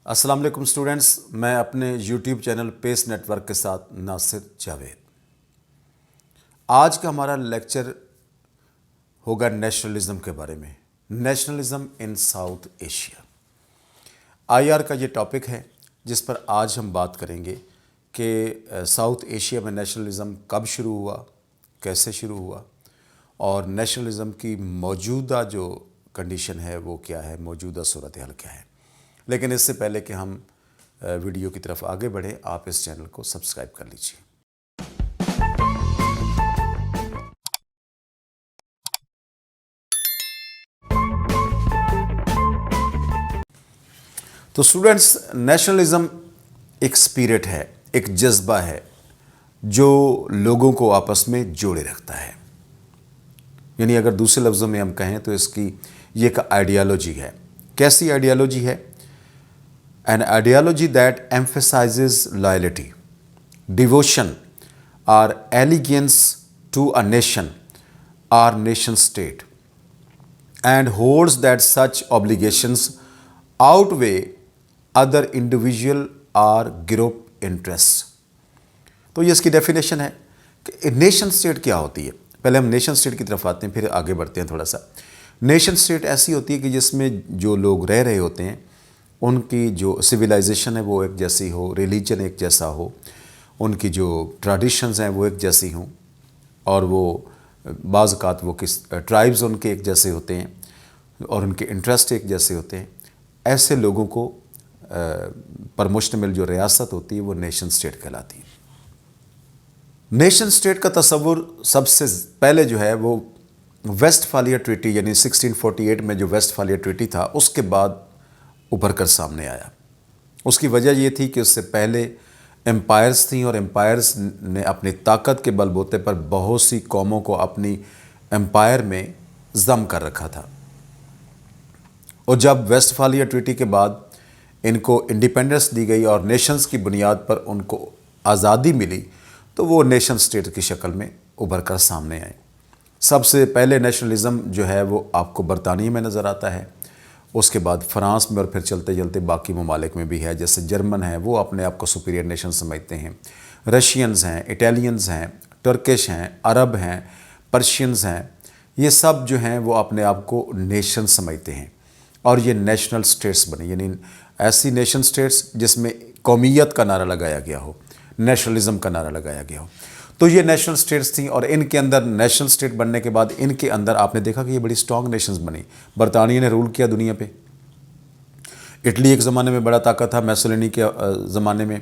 السلام علیکم اسٹوڈنٹس، میں اپنے یوٹیوب چینل پیس نیٹ ورک کے ساتھ ناصر جاوید۔ آج کا ہمارا لیکچر ہوگا نیشنلزم کے بارے میں، nationalism in South Asia. IR کا یہ ٹاپک ہے جس پر آج ہم بات کریں گے کہ ساؤتھ ایشیا میں نیشنلزم کب شروع ہوا، کیسے شروع ہوا، اور نیشنلزم کی موجودہ جو کنڈیشن ہے وہ کیا ہے، موجودہ صورتحال کیا ہے۔ لیکن اس سے پہلے کہ ہم ویڈیو کی طرف آگے بڑھیں، آپ اس چینل کو سبسکرائب کر لیجیے۔ تو اسٹوڈنٹس، نیشنلزم ایک سپیرٹ ہے، ایک جذبہ ہے جو لوگوں کو آپس میں جوڑے رکھتا ہے۔ یعنی اگر دوسرے لفظوں میں ہم کہیں تو اس کی یہ ایک آئیڈیالوجی ہے۔ کیسی آئیڈیالوجی ہے؟ An ideology that emphasizes loyalty, devotion, or allegiance to a nation or nation state, and holds that such obligations outweigh other individual or group interests. تو یہ اس کی ڈیفینیشن ہے کہ نیشن اسٹیٹ کیا ہوتی ہے۔ پہلے ہم نیشن اسٹیٹ کی طرف آتے ہیں، پھر آگے بڑھتے ہیں تھوڑا سا۔ نیشن اسٹیٹ ایسی ہوتی ہے کہ جس میں جو لوگ رہ رہے ہوتے ہیں ان کی جو سویلائزیشن ہے وہ ایک جیسی ہو، ریلیجن ایک جیسا ہو، ان کی جو ٹریڈیشنز ہیں وہ ایک جیسی ہوں، اور وہ بعض اوقات وہ ٹرائبز ان کے ایک جیسے ہوتے ہیں اور ان کے انٹرسٹ ایک جیسے ہوتے ہیں۔ ایسے لوگوں کو پر مشتمل جو ریاست ہوتی ہے وہ نیشن اسٹیٹ کہلاتی ہے۔ نیشن اسٹیٹ کا تصور سب سے پہلے جو ہے وہ ویسٹ فالیہ ٹریٹی، یعنی 1648 میں جو ویسٹ فالیہ ٹریٹی تھا اس کے بعد ابھر کر سامنے آیا۔ اس کی وجہ یہ تھی کہ اس سے پہلے امپائرز تھیں، اور امپائرز نے اپنی طاقت کے بل بوتے پر بہت سی قوموں کو اپنی امپائر میں ضم کر رکھا تھا، اور جب ویسٹ فالیہ ٹریٹی کے بعد ان کو انڈیپینڈنس دی گئی اور نیشنز کی بنیاد پر ان کو آزادی ملی تو وہ نیشن اسٹیٹ کی شکل میں ابھر کر سامنے آئے۔ سب سے پہلے نیشنلزم جو ہے وہ آپ کو برطانیہ میں نظر آتا ہے، اس کے بعد فرانس میں، اور پھر چلتے چلتے باقی ممالک میں بھی ہے۔ جیسے جرمن ہیں، وہ اپنے آپ کو سپیریئر نیشن سمجھتے ہیں، رشینز ہیں، اٹیلینز ہیں، ٹرکش ہیں، عرب ہیں، پرشینز ہیں، یہ سب جو ہیں وہ اپنے آپ کو نیشن سمجھتے ہیں، اور یہ نیشنل سٹیٹس بنے، یعنی ایسی نیشن سٹیٹس جس میں قومیت کا نعرہ لگایا گیا ہو، نیشنلزم کا نعرہ لگایا گیا ہو۔ تو یہ نیشنل سٹیٹس تھیں، اور ان کے اندر نیشنل سٹیٹ بننے کے بعد ان کے اندر آپ نے دیکھا کہ یہ بڑی سٹرونگ نیشنز بنی۔ برطانیہ نے رول کیا دنیا پہ، اٹلی ایک زمانے میں بڑا طاقت تھا، میسولینی کے زمانے میں۔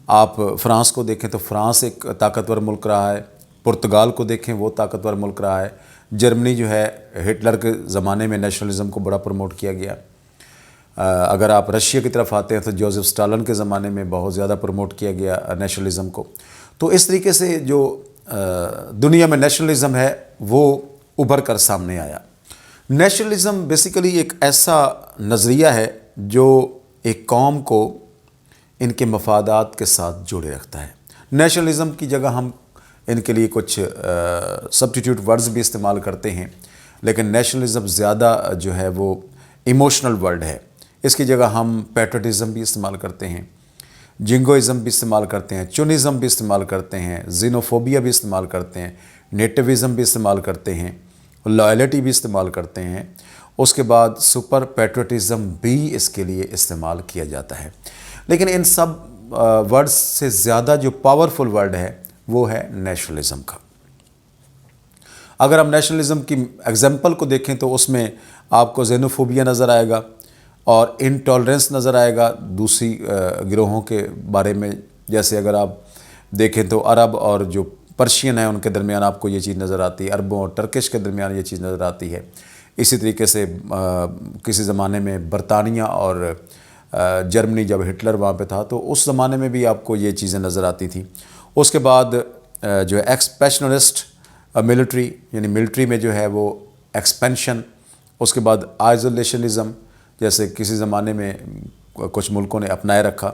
آپ فرانس کو دیکھیں تو فرانس ایک طاقتور ملک رہا ہے، پرتگال کو دیکھیں وہ طاقتور ملک رہا ہے، جرمنی جو ہے ہٹلر کے زمانے میں نیشنلزم کو بڑا پروموٹ کیا گیا۔ اگر آپ رشیا کی طرف آتے ہیں تو جوزف اسٹالن کے زمانے میں بہت زیادہ پروموٹ کیا گیا نیشنلزم کو۔ تو اس طریقے سے جو دنیا میں نیشنلزم ہے وہ ابھر کر سامنے آیا۔ نیشنلزم بیسیکلی ایک ایسا نظریہ ہے جو ایک قوم کو ان کے مفادات کے ساتھ جوڑے رکھتا ہے۔ نیشنلزم کی جگہ ہم ان کے لیے کچھ سبسٹیٹیوٹ ورڈز بھی استعمال کرتے ہیں، لیکن نیشنلزم زیادہ جو ہے وہ ایموشنل ورڈ ہے۔ اس کی جگہ ہم پیٹریٹزم بھی استعمال کرتے ہیں، جنگوازم بھی استعمال کرتے ہیں، چونزم بھی استعمال کرتے ہیں، زینوفوبیا بھی استعمال کرتے ہیں، نیٹیوزم بھی استعمال کرتے ہیں، لائلٹی بھی استعمال کرتے ہیں۔ اس کے بعد سپر پیٹریٹزم بھی اس کے لیے استعمال کیا جاتا ہے۔ لیکن ان سب ورڈز سے زیادہ جو پاورفل ورڈ ہے وہ ہے نیشنلزم کا۔ اگر ہم نیشنلزم کی ایگزامپل کو دیکھیں تو اس میں آپ کو زینوفوبیا نظر آئے گا اور انٹالرنس نظر آئے گا دوسری گروہوں کے بارے میں۔ جیسے اگر آپ دیکھیں تو عرب اور جو پرشین ہیں ان کے درمیان آپ کو یہ چیز نظر آتی ہے، عربوں اور ٹرکش کے درمیان یہ چیز نظر آتی ہے۔ اسی طریقے سے کسی زمانے میں برطانیہ اور جرمنی، جب ہٹلر وہاں پہ تھا تو اس زمانے میں بھی آپ کو یہ چیزیں نظر آتی تھیں۔ اس کے بعد جو ہے ایکسپیشنلسٹ ملٹری، یعنی ملٹری میں جو ہے وہ ایکسپینشن۔ اس کے بعد آئزولیشنزم، جیسے کسی زمانے میں کچھ ملکوں نے اپنائے رکھا۔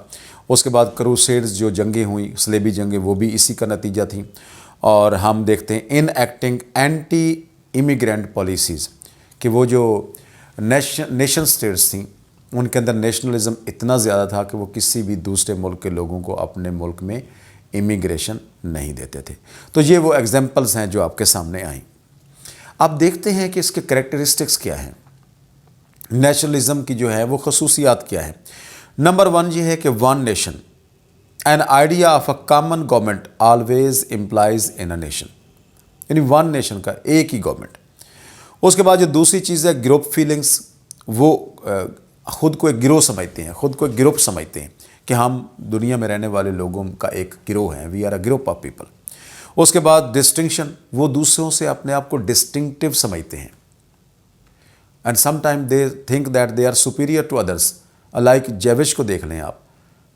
اس کے بعد کروسیڈز جو جنگیں ہوئیں، صلیبی جنگیں، وہ بھی اسی کا نتیجہ تھیں۔ اور ہم دیکھتے ہیں ان ایکٹنگ اینٹی امیگرینٹ پالیسیز، کہ وہ جو نیشن سٹیٹس تھیں ان کے اندر نیشنلزم اتنا زیادہ تھا کہ وہ کسی بھی دوسرے ملک کے لوگوں کو اپنے ملک میں امیگریشن نہیں دیتے تھے۔ تو یہ وہ ایگزامپلز ہیں جو آپ کے سامنے آئیں۔ آپ دیکھتے ہیں کہ اس کے کریکٹرسٹکس کیا ہیں، نیشنلزم کی جو ہے وہ خصوصیات کیا ہیں۔ نمبر 1 یہ ہے کہ one nation, an idea of a common government always employs in a nation, یعنی ون نیشن کا ایک ہی گورنمنٹ۔ اس کے بعد جو دوسری چیز ہے گروپ فیلنگس، وہ خود کو ایک گروہ سمجھتے ہیں، خود کو ایک گروپ سمجھتے ہیں کہ ہم دنیا میں رہنے والے لوگوں کا ایک گروہ ہیں، we are a group of people. اس کے بعد ڈسٹنکشن، وہ دوسروں سے اپنے آپ کو ڈسٹنکٹیو سمجھتے ہیں، and some time they think that they are superior to others. Like Jewish کو دیکھ لیں، آپ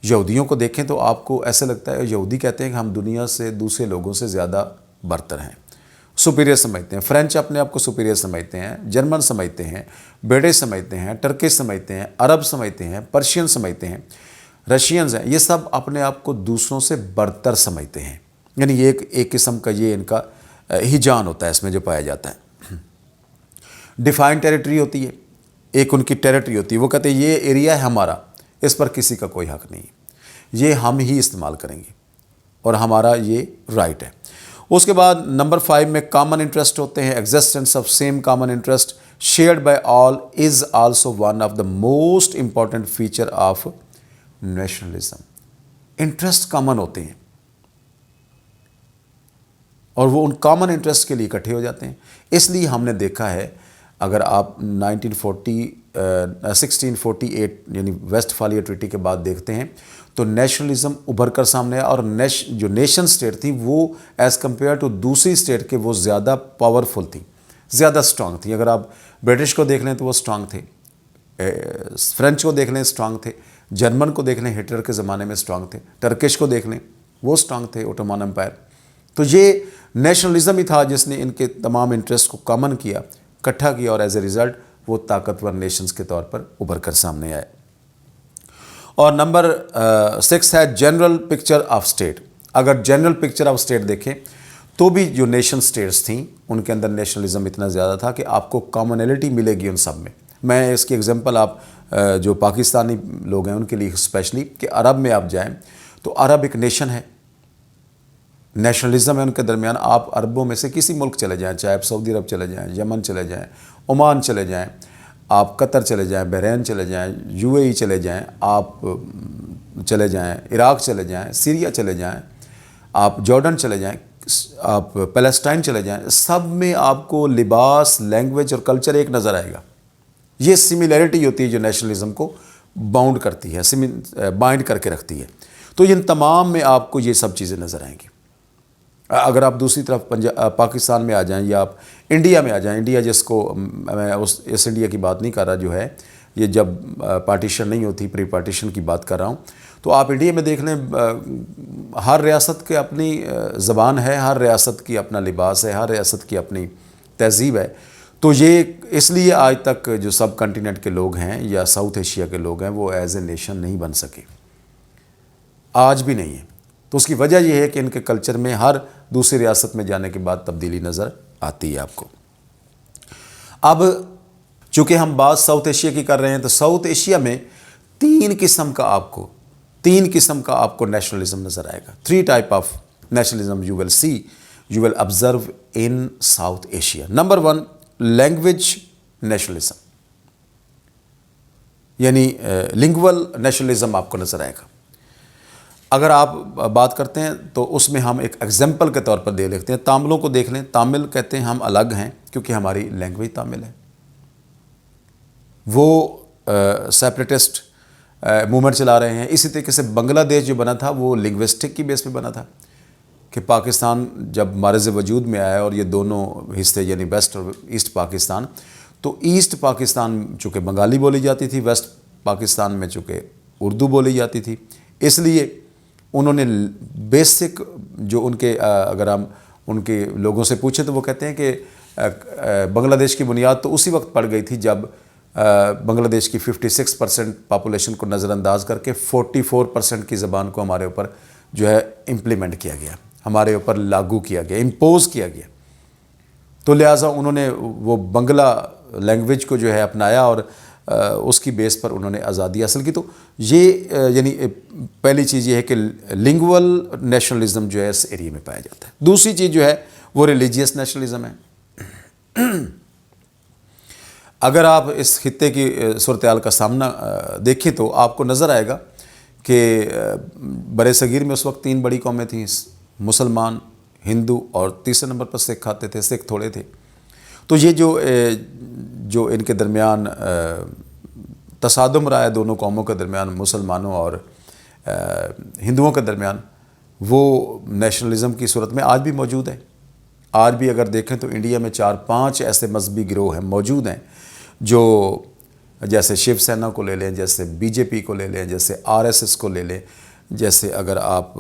یہودیوں کو دیکھیں تو آپ کو ایسے لگتا ہے یہودی کہتے ہیں کہ ہم دنیا سے دوسرے لوگوں سے زیادہ برتر ہیں، سپیریئر سمجھتے ہیں۔ فرینچ اپنے آپ کو سپیریئر سمجھتے ہیں، جرمن سمجھتے ہیں، برٹش سمجھتے ہیں، ٹرکش سمجھتے ہیں، عرب سمجھتے ہیں، پرشین سمجھتے ہیں، رشینز ہیں، یہ سب اپنے آپ کو دوسروں سے برتر سمجھتے ہیں۔ یعنی یہ ایک قسم کا یہ ان کا ہیجان ہوتا ہے اس میں جو پایا جاتا ہے۔ ڈیفائن ٹیریٹری ہوتی ہے، ایک ان کی ٹیریٹری ہوتی ہے، وہ کہتے ہیں یہ ایریا ہے ہمارا، اس پر کسی کا کوئی حق نہیں ہے، یہ ہم ہی استعمال کریں گے اور ہمارا یہ رائٹ ہے۔ اس کے بعد نمبر 5 میں کامن انٹرسٹ ہوتے ہیں، existence of same common interest shared by all is also one of the most important feature of nationalism. Interest common ہوتے ہیں اور وہ ان کامن انٹرسٹ کے لیے اکٹھے ہو جاتے ہیں۔ اس لیے ہم نے دیکھا ہے، اگر آپ 1648 یعنی ویسٹ فالیہ ٹریٹی کے بعد دیکھتے ہیں تو نیشنلزم ابھر کر سامنے آیا، اور جو نیشن سٹیٹ تھی وہ ایز کمپیئر ٹو دوسری سٹیٹ کے وہ زیادہ پاورفل تھی، زیادہ سٹرانگ تھی۔ اگر آپ برٹش کو دیکھ لیں تو وہ سٹرانگ تھے، فرینچ کو دیکھ لیں سٹرانگ تھے، جرمن کو دیکھ لیں ہٹلر کے زمانے میں سٹرانگ تھے، ٹرکش کو دیکھ لیں وہ سٹرانگ تھے، اوٹومان امپائر۔ تو یہ نیشنلزم ہی تھا جس نے ان کے تمام انٹرسٹ کو کامن کیا، اکٹھا کیا، اور ایز اے ریزلٹ وہ طاقتور نیشنز کے طور پر ابھر کر سامنے آئے۔ اور نمبر 6 ہے جنرل پکچر آف سٹیٹ۔ اگر جنرل پکچر آف سٹیٹ دیکھیں تو بھی جو نیشن سٹیٹس تھیں ان کے اندر نیشنلزم اتنا زیادہ تھا کہ آپ کو کامنلٹی ملے گی ان سب میں۔ میں اس کی ایگزامپل آپ جو پاکستانی لوگ ہیں ان کے لیے اسپیشلی، کہ عرب میں آپ جائیں تو عرب ایک نیشن ہے، نیشنلزم ہے ان کے درمیان۔ آپ عربوں میں سے کسی ملک چلے جائیں، چاہے آپ سعودی عرب چلے جائیں، یمن چلے جائیں، عمان چلے جائیں، آپ قطر چلے جائیں، بحرین چلے جائیں، UAE چلے جائیں، آپ چلے جائیں عراق چلے جائیں، سیریا چلے جائیں، آپ جارڈن چلے جائیں، آپ پیلسٹائن چلے جائیں، سب میں آپ کو لباس، لینگویج اور کلچر ایک نظر آئے گا۔ یہ سملیرٹی ہوتی ہے جو نیشنلزم کو باؤنڈ کرتی ہے، بائنڈ کر کے رکھتی ہے۔ تو ان تمام میں آپ کو یہ سب چیزیں نظر آئیں گی۔ اگر آپ دوسری طرف پاکستان میں آ جائیں یا آپ انڈیا میں آ جائیں، انڈیا جس کو میں اس انڈیا کی بات نہیں کر رہا جو ہے یہ جب پارٹیشن نہیں ہوتی، پری پارٹیشن کی بات کر رہا ہوں، تو آپ انڈیا میں دیکھ لیں ہر ریاست کے اپنی زبان ہے، ہر ریاست کی اپنا لباس ہے، ہر ریاست کی اپنی تہذیب ہے۔ تو یہ اس لیے آج تک جو سب کنٹیننٹ کے لوگ ہیں یا ساؤتھ ایشیا کے لوگ ہیں وہ ایز اے نیشن نہیں بن سکے، آج بھی نہیں ہے۔ تو اس کی وجہ یہ ہے کہ ان کے کلچر میں ہر دوسری ریاست میں جانے کے بعد تبدیلی نظر آتی ہے آپ کو۔ اب چونکہ ہم بات ساؤتھ ایشیا کی کر رہے ہیں تو ساؤتھ ایشیا میں تین قسم کا آپ کو نیشنلزم نظر آئے گا۔ 3 type of nationalism you will see, you will observe in South Asia. Number 1 language nationalism, یعنی لنگول نیشنلزم آپ کو نظر آئے گا۔ اگر آپ بات کرتے ہیں تو اس میں ہم ایک ایگزامپل کے طور پر دے لیتے ہیں، تاملوں کو دیکھ لیں۔ تامل کہتے ہیں ہم الگ ہیں کیونکہ ہماری لینگویج تامل ہے۔ وہ سیپریٹسٹ موومنٹ چلا رہے ہیں۔ اسی طریقے سے بنگلہ دیش جو بنا تھا وہ لنگوسٹک کی بیس پہ بنا تھا کہ پاکستان جب مارز وجود میں آیا اور یہ دونوں حصے یعنی ویسٹ اور ایسٹ پاکستان، تو ایسٹ پاکستان چونکہ بنگالی بولی جاتی تھی، ویسٹ پاکستان میں چونکہ اردو بولی جاتی تھی، اس لیے انہوں نے بیسک جو ان کے اگر ہم ان کے لوگوں سے پوچھیں تو وہ کہتے ہیں کہ بنگلہ دیش کی بنیاد تو اسی وقت پڑ گئی تھی جب بنگلہ دیش کی 56% پاپولیشن کو نظر انداز کر کے 44% کی زبان کو ہمارے اوپر جو ہے امپلیمنٹ کیا گیا، ہمارے اوپر لاگو کیا گیا، امپوز کیا گیا۔ تو لہٰذا انہوں نے وہ بنگلہ لینگویج کو جو ہے اپنایا اور اس کی بیس پر انہوں نے آزادی حاصل کی. تو یہ یعنی پہلی چیز یہ ہے کہ لنگول نیشنلزم جو ہے اس ایریے میں پایا جاتا ہے. دوسری چیز جو ہے وہ ریلیجیس نیشنلزم ہے. اگر آپ اس خطے کی صورتحال کا سامنا دیکھیں تو آپ کو نظر آئے گا کہ برِ صغیر میں اس وقت 3 بڑی قومیں تھیں، مسلمان، ہندو اور تیسرے نمبر پر سکھ آتے تھے. سکھ تھوڑے تھے. تو یہ جو ان کے درمیان تصادم رہا ہے دونوں قوموں کے درمیان، مسلمانوں اور ہندوؤں کے درمیان، وہ نیشنلزم کی صورت میں آج بھی موجود ہے. آج بھی اگر دیکھیں تو انڈیا میں 4-5 ایسے مذہبی گروہ ہیں موجود ہیں جو جیسے شیو سینا کو لے لیں، جیسے BJP کو لے لیں، جیسے RSS کو لے لیں، جیسے اگر آپ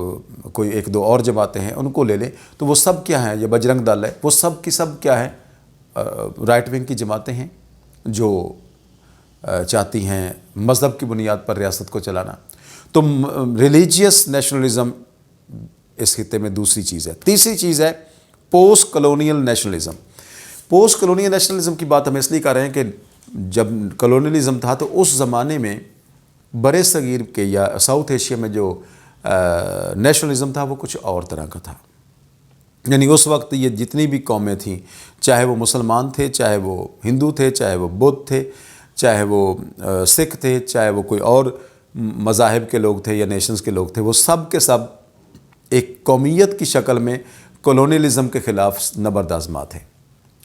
کوئی 1-2 اور جماعتیں ہیں ان کو لے لیں، تو وہ سب کیا ہیں، یہ بجرنگ دل ہے، وہ سب کی سب کیا ہیں، رائٹ ونگ کی جماعتیں ہیں جو چاہتی ہیں مذہب کی بنیاد پر ریاست کو چلانا. تو ریلیجیس نیشنلزم اس خطے میں دوسری چیز ہے. تیسری چیز ہے post colonial nationalism. Post colonial nationalism کی بات ہم اس لیے کر رہے ہیں کہ جب کلونیلزم تھا تو اس زمانے میں برِ صغیر کے یا ساؤتھ ایشیا میں جو نیشنلزم تھا وہ کچھ اور طرح کا تھا. یعنی اس وقت یہ جتنی بھی قومیں تھیں، چاہے وہ مسلمان تھے، چاہے وہ ہندو تھے، چاہے وہ بدھ تھے، چاہے وہ سکھ تھے، چاہے وہ کوئی اور مذاہب کے لوگ تھے یا نیشنز کے لوگ تھے، وہ سب کے سب ایک قومیت کی شکل میں کلونیلزم کے خلاف نبرد آزما تھے.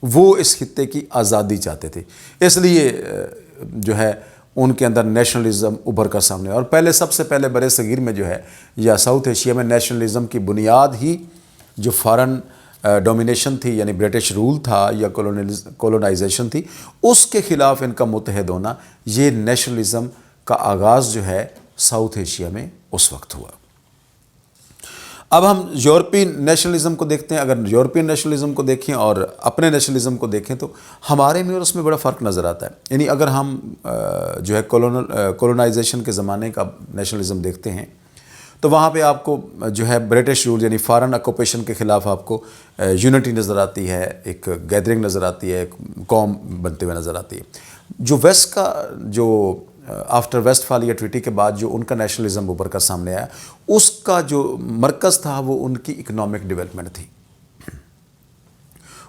وہ اس خطے کی آزادی چاہتے تھے. اس لیے جو ہے ان کے اندر نیشنلزم ابھر کر سامنے. اور سب سے پہلے برِ صغیر میں جو ہے یا ساؤتھ ایشیا میں نیشنلزم کی بنیاد ہی جو فارن ڈومینیشن تھی، یعنی برٹش رول تھا یا کولونائزیشن تھی، اس کے خلاف ان کا متحد ہونا، یہ نیشنلزم کا آغاز جو ہے ساؤتھ ایشیا میں اس وقت ہوا. اب ہم یورپین نیشنلزم کو دیکھتے ہیں. اگر یورپین نیشنلزم کو دیکھیں اور اپنے نیشنلزم کو دیکھیں تو ہمارے میں اور اس میں بڑا فرق نظر آتا ہے. یعنی اگر ہم جو ہے کولونائزیشن کے زمانے کا نیشنلزم دیکھتے ہیں تو وہاں پہ آپ کو جو ہے برٹش رول یعنی فارن آکوپیشن کے خلاف آپ کو یونٹی نظر آتی ہے، ایک گیدرنگ نظر آتی ہے، ایک قوم بنتے ہوئے نظر آتی ہے. جو ویسٹ کا جو آفٹر ویسٹ فالیا ٹریٹی کے بعد جو ان کا نیشنلزم ابھر کر سامنے آیا، اس کا جو مرکز تھا وہ ان کی اکنامک ڈیولپمنٹ تھی،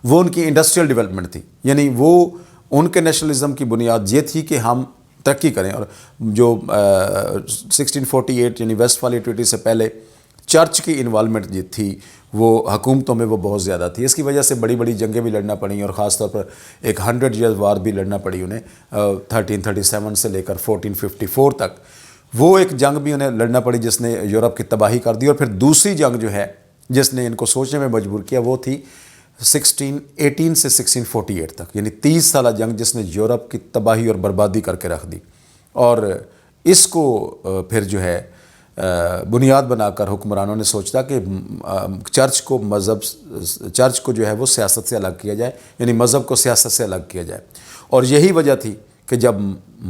وہ ان کی انڈسٹریل ڈیولپمنٹ تھی. یعنی وہ ان کے نیشنلزم کی بنیاد یہ تھی کہ ہم ترقی کریں. اور جو 1648 یعنی ویسٹ فالیا ٹریٹی سے پہلے چرچ کی انوالومنٹ جو تھی وہ حکومتوں میں وہ بہت زیادہ تھی. اس کی وجہ سے بڑی بڑی جنگیں بھی لڑنا پڑیں اور خاص طور پر ایک 100 ایئر وار بھی لڑنا پڑی انہیں 1337 سے لے کر 1454 تک. وہ ایک جنگ بھی انہیں لڑنا پڑی جس نے یورپ کی تباہی کر دی. اور پھر دوسری جنگ جو ہے جس نے ان کو سوچنے میں مجبور کیا وہ تھی 1618 سے 1648 تک، یعنی 30 سالہ جنگ جس نے یورپ کی تباہی اور بربادی کر کے رکھ دی. اور اس کو پھر جو ہے بنیاد بنا کر حکمرانوں نے سوچا کہ چرچ کو جو ہے وہ سیاست سے الگ کیا جائے، یعنی مذہب کو سیاست سے الگ کیا جائے. اور یہی وجہ تھی کہ جب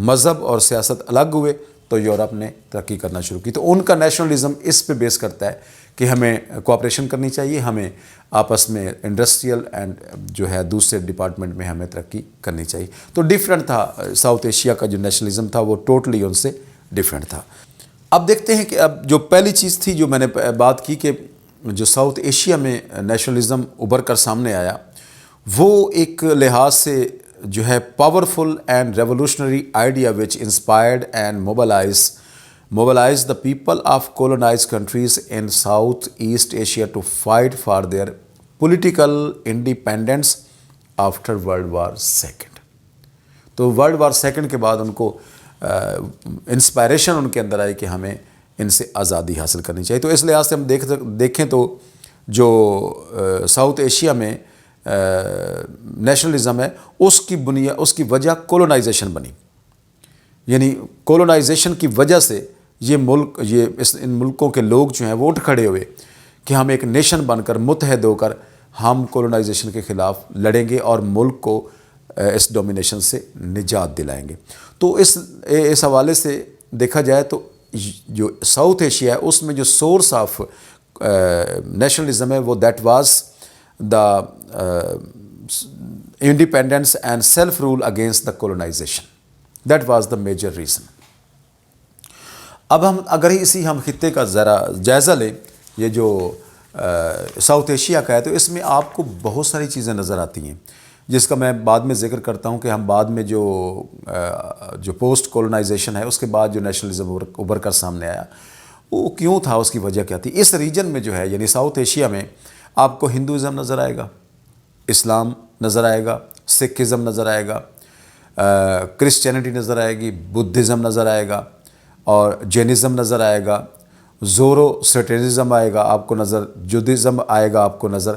مذہب اور سیاست الگ ہوئے تو یورپ نے ترقی کرنا شروع کی. تو ان کا نیشنلزم اس پہ بیس کرتا ہے کہ ہمیں کوآپریشن کرنی چاہیے، ہمیں آپس میں انڈسٹریل اینڈ جو ہے دوسرے ڈپارٹمنٹ میں ہمیں ترقی کرنی چاہیے. تو ڈیفرنٹ تھا ساؤتھ ایشیا کا جو نیشنلزم تھا وہ ٹوٹلی ان سے ڈیفرنٹ تھا. اب دیکھتے ہیں کہ اب جو پہلی چیز تھی جو میں نے بات کی کہ جو ساؤتھ ایشیا میں نیشنلزم ابھر کر سامنے آیا وہ ایک لحاظ سے جو ہے powerful and revolutionary idea which inspired and mobilize the people of colonize countries in South East Asia to fight for their political independence after world war second. تو ورلڈ وار سیکنڈ کے بعد ان کو انسپائریشن ان کے اندر آئی کہ ہمیں ان سے آزادی حاصل کرنی چاہیے. تو اس لحاظ سے ہم دیکھیں تو جو ساؤتھ ایشیا میں نیشنلزم ہے اس کی وجہ کولونائزیشن بنی. یعنی کولونائزیشن کی وجہ سے ان ملکوں کے لوگ جو ہیں وہ اٹھ کھڑے ہوئے کہ ہم ایک نیشن بن کر متحد ہو کر ہم کولونائزیشن کے خلاف لڑیں گے اور ملک کو اس ڈومینیشن سے نجات دلائیں گے. تو اس حوالے سے دیکھا جائے تو جو ساؤتھ ایشیا ہے اس میں جو سورس آف نیشنلزم ہے وہ that was the independence and self rule against the colonization. That was the major reason. اب اگر ہم خطے کا ذرا جائزہ لیں، یہ جو ساؤتھ ایشیا کا ہے، تو اس میں آپ کو بہت ساری چیزیں نظر آتی ہیں جس کا میں بعد میں ذکر کرتا ہوں کہ ہم بعد میں جو پوسٹ کولونائزیشن ہے اس کے بعد جو نیشنلزم ابھر کر سامنے آیا وہ کیوں تھا، اس کی وجہ کیا تھی. اس ریجن میں جو ہے یعنی ساؤتھ ایشیا میں آپ کو ہندوازم نظر آئے گا، اسلام نظر آئے گا، سکھزم نظر آئے گا، کرسچینٹی نظر آئے گی، بدھزم نظر آئے گا، اور جینزم نظر آئے گا، زورو سٹرزم آئے گا آپ کو نظر، جودھزم آئے گا آپ کو نظر،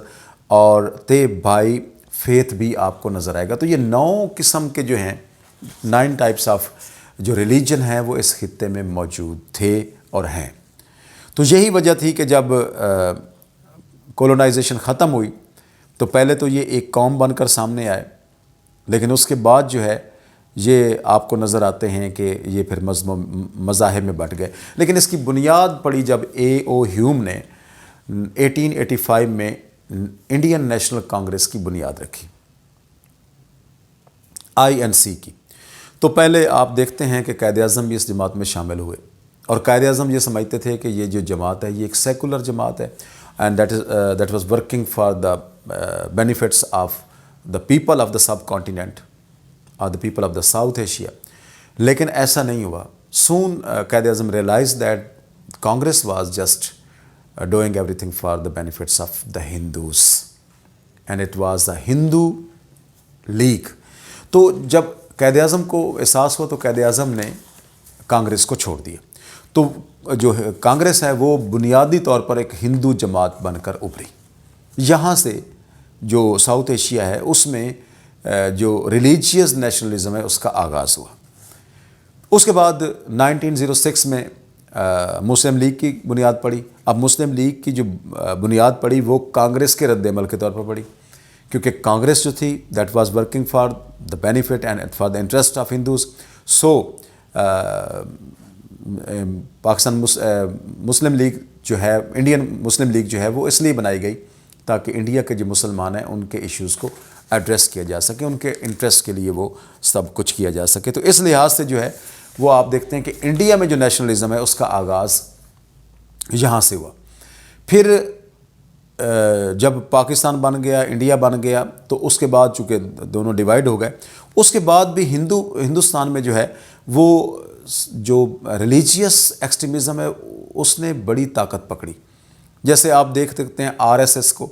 اور تے بھائی فیتھ بھی آپ کو نظر آئے گا. تو یہ 9 قسم کے جو ہیں 9 ٹائپس آف جو ریلیجن ہیں وہ اس خطے میں موجود تھے اور ہیں. تو یہی وجہ تھی کہ جب کولونائزیشن ختم ہوئی تو پہلے تو یہ ایک قوم بن کر سامنے آئے، لیکن اس کے بعد جو ہے یہ آپ کو نظر آتے ہیں کہ یہ پھر مذاہب میں بٹ گئے. لیکن اس کی بنیاد پڑی جب A.O. ہیوم نے 1885 میں انڈین نیشنل کانگریس کی بنیاد رکھی، INC کی. تو پہلے آپ دیکھتے ہیں کہ قائد اعظم بھی اس جماعت میں شامل ہوئے، اور قائد اعظم یہ سمجھتے تھے کہ یہ جو جماعت ہے یہ ایک سیکولر جماعت ہے، and that was working for the benefits of the people of the subcontinent اور the people of the South Asia. لیکن ایسا نہیں ہوا. Soon Quaid Azam realize that Congress was just doing everything for the benefits of the Hindus, and it was the Hindu league. تو جب قائد اعظم کو احساس ہوا تو قائد اعظم نے کانگریس کو چھوڑ دیا. تو جو کانگریس ہے وہ بنیادی طور پر ایک ہندو جماعت بن کر ابھری. یہاں سے جو ساؤتھ ایشیا ہے اس میں جو ریلیجیس نیشنلزم ہے اس کا آغاز ہوا. اس کے بعد 1906 میں مسلم لیگ کی بنیاد پڑی. اب مسلم لیگ کی جو بنیاد پڑی وہ کانگریس کے رد عمل کے طور پر پڑی، کیونکہ کانگریس جو تھی that was working for the benefit and for the interest of Hindus. So Pakistan Muslim league جو ہے، انڈین مسلم لیگ جو ہے وہ اس لیے بنائی گئی تاکہ انڈیا کے جو مسلمان ہیں ان کے ایشوز کو ایڈریس کیا جا سکے، ان کے انٹرسٹ کے لیے وہ سب کچھ کیا جا سکے. تو اس لحاظ سے جو ہے وہ آپ دیکھتے ہیں کہ انڈیا میں جو نیشنلزم ہے اس کا آغاز یہاں سے ہوا. پھر جب پاکستان بن گیا، انڈیا بن گیا، تو اس کے بعد چونکہ دونوں ڈیوائیڈ ہو گئے، اس کے بعد بھی ہندوستان میں جو ہے وہ جو ریلیجیس ایکسٹریمزم ہے اس نے بڑی طاقت پکڑی. جیسے آپ دیکھ سکتے ہیں RSS کو.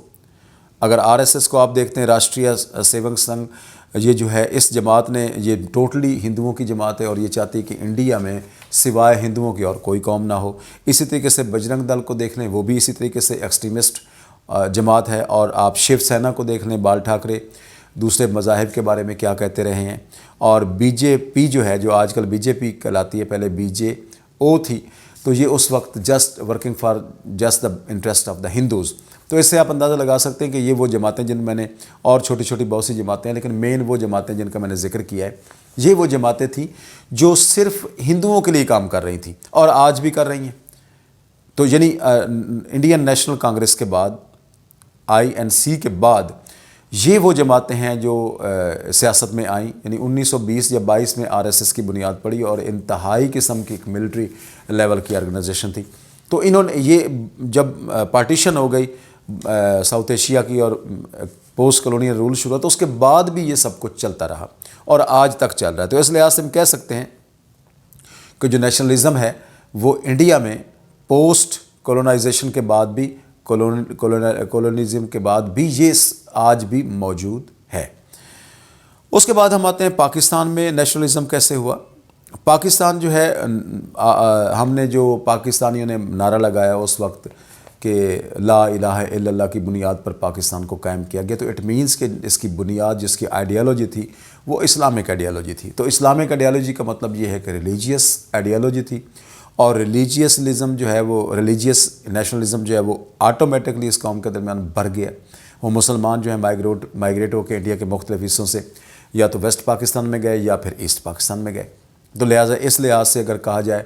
اگر RSS کو آپ دیکھتے ہیں، راشٹریہ سیوک سنگھ، یہ جو ہے اس جماعت نے، یہ ٹوٹلی ہندوؤں کی جماعت ہے اور یہ چاہتی ہے کہ انڈیا میں سوائے ہندوؤں کی اور کوئی قوم نہ ہو. اسی طریقے سے بجرنگ دل کو دیکھ لیں، وہ بھی اسی طریقے سے ایکسٹریمسٹ جماعت ہے. اور آپ شیو سینا کو دیکھ لیں، بال ٹھاکرے دوسرے مذاہب کے بارے میں کیا کہتے رہے ہیں. اور BJP جو ہے، جو آج کل BJP کہلاتی ہے، پہلے BJO تھی، تو یہ اس وقت just working for just the interest of the Hindus. تو اس سے آپ اندازہ لگا سکتے ہیں کہ یہ وہ جماعتیں جن میں نے، اور چھوٹی چھوٹی بہت سی جماعتیں ہیں، لیکن مین وہ جماعتیں جن کا میں نے ذکر کیا ہے، یہ وہ جماعتیں تھیں جو صرف ہندوؤں کے لیے کام کر رہی تھیں اور آج بھی کر رہی ہیں. تو یعنی انڈین نیشنل کانگریس کے بعد، INC کے بعد، یہ وہ جماعتیں ہیں جو سیاست میں آئیں. یعنی 1920 یا 22 میں RSS کی بنیاد پڑی اور انتہائی قسم کی ایک ملٹری لیول کی آرگنائزیشن تھی. تو انہوں نے یہ جب پارٹیشن ہو گئی ساؤتھ ایشیا کی اور پوسٹ کالونیل رول شروع ہوا، تو اس کے بعد بھی یہ سب کچھ چلتا رہا اور آج تک چل رہا ہے. تو اس لحاظ سے ہم کہہ سکتے ہیں کہ جو نیشنلزم ہے وہ انڈیا میں پوسٹ کولونائزیشن کے بعد بھی، کولونیزم کے بعد بھی یہ آج بھی موجود ہے. اس کے بعد ہم آتے ہیں پاکستان میں نیشنلزم کیسے ہوا. پاکستان جو ہے، ہم نے جو پاکستانیوں نے نعرہ لگایا اس وقت کہ لا الہ الا اللہ کی بنیاد پر پاکستان کو قائم کیا گیا، تو اٹ مینس کہ اس کی بنیاد، جس کی آئیڈیالوجی تھی، وہ اسلامک آئیڈیالوجی تھی. تو اسلامک آئیڈیالوجی کا مطلب یہ ہے کہ ریلیجیس آئیڈیالوجی تھی، اور ریلیجیسلزم جو ہے وہ، ریلیجیس نیشنلزم جو ہے وہ آٹومیٹکلی اس قوم کے درمیان بڑھ گیا. وہ مسلمان جو ہیں مائیگریٹ ہو کے انڈیا کے مختلف حصوں سے یا تو ویسٹ پاکستان میں گئے یا پھر ایسٹ پاکستان میں گئے. تو لہٰذا اس لحاظ سے اگر کہا جائے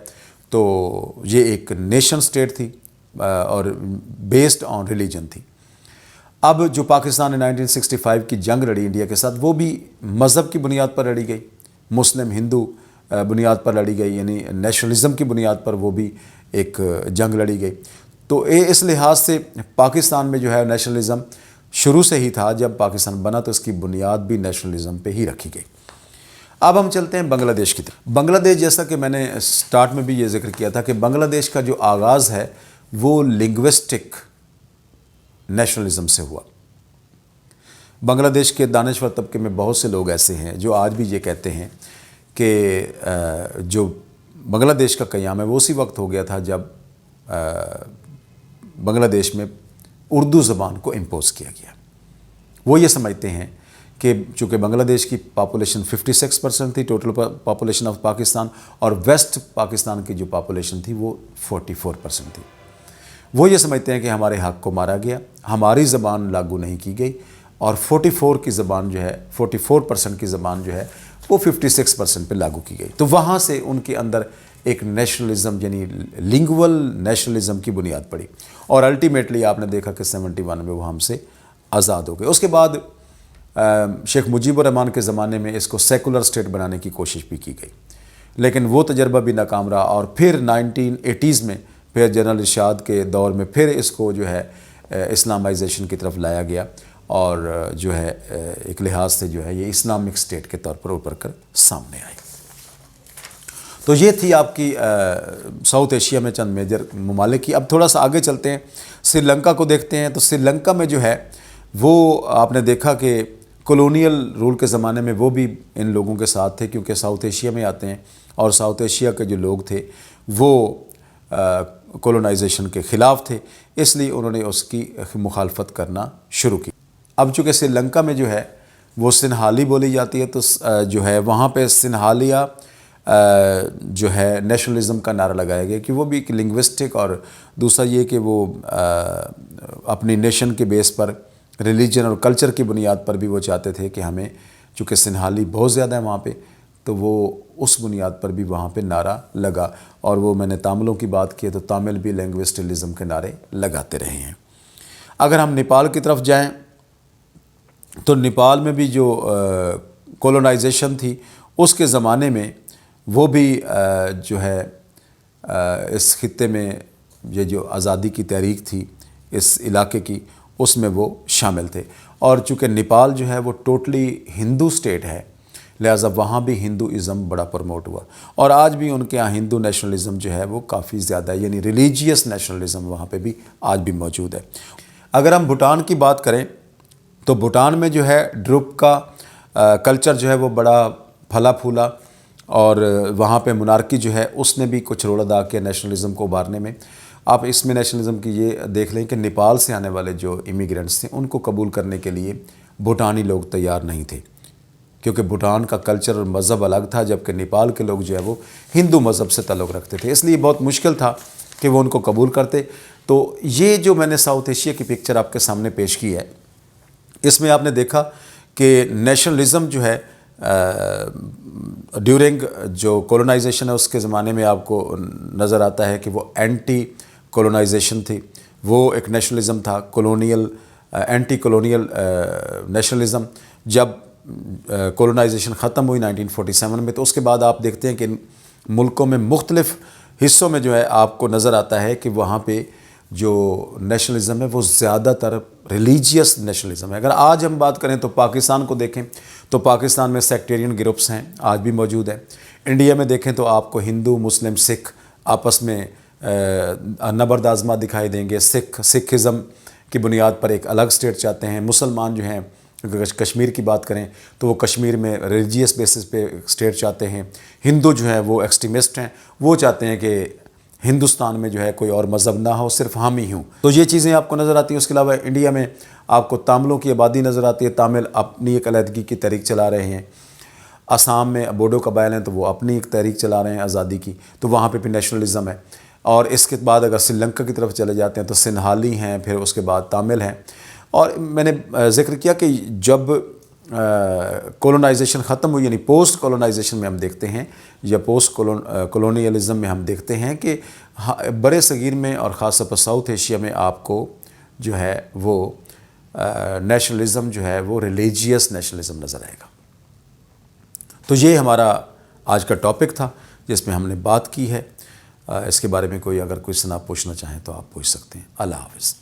تو یہ ایک نیشن سٹیٹ تھی اور بیسڈ آن ریلیجن تھی. اب جو پاکستان نے 1965 کی جنگ لڑی انڈیا کے ساتھ، وہ بھی مذہب کی بنیاد پر لڑی گئی. مسلم ہندو بنیاد پر لڑی گئی، یعنی نیشنلزم کی بنیاد پر وہ بھی ایک جنگ لڑی گئی۔ تو اس لحاظ سے پاکستان میں جو ہے نیشنلزم شروع سے ہی تھا، جب پاکستان بنا تو اس کی بنیاد بھی نیشنلزم پہ ہی رکھی گئی۔ اب ہم چلتے ہیں بنگلہ دیش کی طرف۔ بنگلہ دیش، جیسا کہ میں نے سٹارٹ میں بھی یہ ذکر کیا تھا کہ بنگلہ دیش کا جو آغاز ہے وہ لنگوسٹک نیشنلزم سے ہوا۔ بنگلہ دیش کے دانشور طبقے میں بہت سے لوگ ایسے ہیں جو آج بھی یہ کہتے ہیں کہ جو بنگلہ دیش کا قیام ہے وہ اسی وقت ہو گیا تھا جب بنگلہ دیش میں اردو زبان کو امپوز کیا گیا۔ وہ یہ سمجھتے ہیں کہ چونکہ بنگلہ دیش کی پاپولیشن 56% تھی ٹوٹل پاپولیشن آف پاکستان، اور ویسٹ پاکستان کی جو پاپولیشن تھی وہ 44% تھی، وہ یہ سمجھتے ہیں کہ ہمارے حق کو مارا گیا، ہماری زبان لاگو نہیں کی گئی، اور 44 کی زبان جو ہے 44% کی زبان جو ہے وہ 56% پہ لاگو کی گئی۔ تو وہاں سے ان کے اندر ایک نیشنلزم یعنی لنگول نیشنلزم کی بنیاد پڑی، اور الٹیمیٹلی آپ نے دیکھا کہ 71 میں وہ ہم سے آزاد ہو گئے۔ اس کے بعد شیخ مجیب الرحمن کے زمانے میں اس کو سیکولر اسٹیٹ بنانے کی کوشش بھی کی گئی، لیکن وہ تجربہ بھی ناکام رہا، اور پھر 1980s میں پھر جنرل ارشاد کے دور میں پھر اس کو جو ہے اسلامائزیشن کی طرف لایا گیا، اور جو ہے ایک لحاظ سے جو ہے یہ اسلامک اسٹیٹ کے طور پر ابھر کر سامنے آئی۔ تو یہ تھی آپ کی ساؤتھ ایشیا میں چند میجر ممالک کی۔ اب تھوڑا سا آگے چلتے ہیں، سری لنکا کو دیکھتے ہیں۔ تو سری لنکا میں جو ہے وہ آپ نے دیکھا کہ کولونیل رول کے زمانے میں وہ بھی ان لوگوں کے ساتھ تھے، کیونکہ ساؤتھ ایشیا میں آتے ہیں، اور ساؤتھ ایشیا کے جو لوگ تھے وہ کولونائزیشن کے خلاف تھے، اس لیے انہوں نے اس کی مخالفت کرنا شروع کی۔ اب چونکہ سری لنکا میں جو ہے وہ سنہالی بولی جاتی ہے، تو جو ہے وہاں پہ سنہالیہ جو ہے نیشنلزم کا نعرہ لگایا گیا کہ وہ بھی ایک لنگوسٹک، اور دوسرا یہ کہ وہ اپنی نیشن کے بیس پر ریلیجن اور کلچر کی بنیاد پر بھی وہ چاہتے تھے کہ ہمیں، چونکہ سنہالی بہت زیادہ ہے وہاں پہ، تو وہ اس بنیاد پر بھی وہاں پہ نعرہ لگا، اور وہ میں نے تاملوں کی بات کی تو تامل بھی لنگوسٹلزم کے نعرے لگاتے رہے ہیں۔ اگر ہم نیپال کی طرف جائیں تو نیپال میں بھی جو کولونائزیشن تھی اس کے زمانے میں وہ بھی جو ہے اس خطے میں یہ جو آزادی کی تحریک تھی اس علاقے کی، اس میں وہ شامل تھے، اور چونکہ نیپال جو ہے وہ ٹوٹلی ہندو سٹیٹ ہے، لہٰذا وہاں بھی ہندوازم بڑا پروموٹ ہوا، اور آج بھی ان کے یہاں ہندو نیشنلزم جو ہے وہ کافی زیادہ ہے، یعنی ریلیجیس نیشنلزم وہاں پہ بھی آج بھی موجود ہے۔ اگر ہم بھوٹان کی بات کریں تو بھوٹان میں جو ہے ڈروپ کا کلچر جو ہے وہ بڑا پھلا پھولا، اور وہاں پہ منارکی جو ہے اس نے بھی کچھ رول ادا کیا نیشنلزم کو ابھارنے میں۔ آپ اس میں نیشنلزم کی یہ دیکھ لیں کہ نیپال سے آنے والے جو امیگرینٹس تھے ان کو قبول کرنے کے لیے بھوٹانی لوگ تیار نہیں تھے، کیونکہ بھوٹان کا کلچر اور مذہب الگ تھا، جبکہ نیپال کے لوگ جو ہے وہ ہندو مذہب سے تعلق رکھتے تھے، اس لیے بہت مشکل تھا کہ وہ ان کو قبول کرتے۔ تو یہ جو میں نے ساؤتھ ایشیا کی پکچر آپ کے سامنے پیش کی ہے، اس میں آپ نے دیکھا کہ نیشنلزم جو ہے ڈیورنگ جو کولونائزیشن ہے اس کے زمانے میں آپ کو نظر آتا ہے کہ وہ اینٹی کولونائزیشن تھی، وہ ایک نیشنلزم تھا، کولونیل اینٹی کولونیل نیشنلزم۔ جب کولونائزیشن ختم ہوئی 1947 میں، تو اس کے بعد آپ دیکھتے ہیں کہ ملکوں میں مختلف حصوں میں جو ہے آپ کو نظر آتا ہے کہ وہاں پہ جو نیشنلزم ہے وہ زیادہ تر ریلیجیس نیشنلزم ہے۔ اگر آج ہم بات کریں تو پاکستان کو دیکھیں تو پاکستان میں سیکٹیرین گروپس ہیں، آج بھی موجود ہیں۔ انڈیا میں دیکھیں تو آپ کو ہندو، مسلم، سکھ آپس میں نبرد آزما دکھائی دیں گے۔ سکھزم کی بنیاد پر ایک الگ اسٹیٹ چاہتے ہیں۔ مسلمان جو ہیں، اگر کشمیر کی بات کریں تو وہ کشمیر میں ریلیجیس بیسس پہ اسٹیٹ چاہتے ہیں۔ ہندو جو ہیں وہ ایکسٹریمسٹ ہیں، وہ چاہتے ہیں کہ ہندوستان میں جو ہے کوئی اور مذہب نہ ہو، صرف ہم ہی ہوں۔ تو یہ چیزیں آپ کو نظر آتی ہیں۔ اس کے علاوہ انڈیا میں آپ کو تاملوں کی آبادی نظر آتی ہے، تامل اپنی ایک علیحدگی کی تحریک چلا رہے ہیں۔ آسام میں بوڈو قبائل ہیں تو وہ اپنی ایک تحریک چلا رہے ہیں آزادی کی، تو وہاں پہ بھی نیشنلزم ہے۔ اور اس کے بعد اگر سری لنکا کی طرف چلے جاتے ہیں تو سنہالی ہیں، پھر اس کے بعد تامل ہیں۔ اور میں نے ذکر کیا کہ جب کولونائزیشن ختم ہوئی، یعنی پوسٹ کولونائزیشن میں ہم دیکھتے ہیں، یا پوسٹ کولونیلزم میں ہم دیکھتے ہیں کہ برے صغیر میں اور خاص طور پر ساؤتھ ایشیا میں آپ کو جو ہے وہ نیشنلزم جو ہے وہ ریلیجیس نیشنلزم نظر آئے گا۔ تو یہ ہمارا آج کا ٹاپک تھا جس میں ہم نے بات کی ہے۔ اس کے بارے میں کوئی اگر کوئی آپ پوچھنا چاہیں تو آپ پوچھ سکتے ہیں۔ اللہ حافظ۔